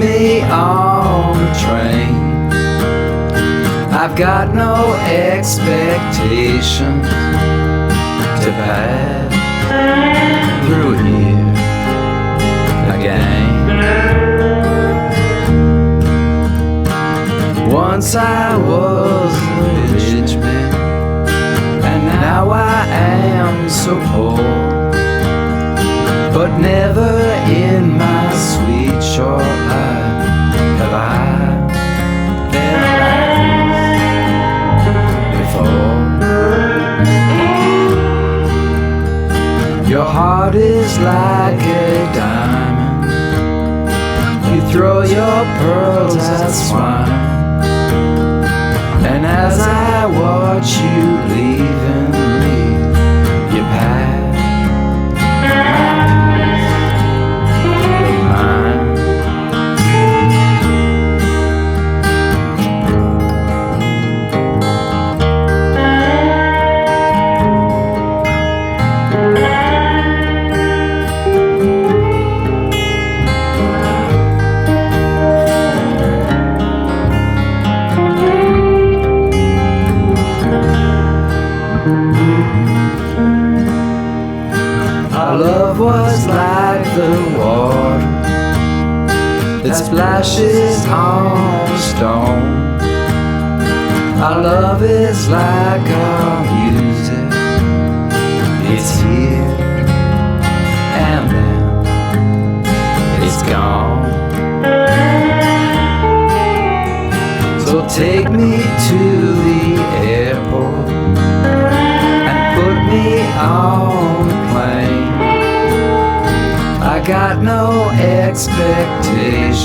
me on the train. I've got no expectations to pass through here again. Once I was a rich man, and now I am so poor. But never in my sweet short life have I felt like this before. Your heart is like a diamond. You throw your pearls at swine. And as I watch you leaving me, you pass Our love was like the water that splashes on a stone. Our love is like our music. It's here and then it's gone. So take me to the airport and put me on a plane. I got no expectations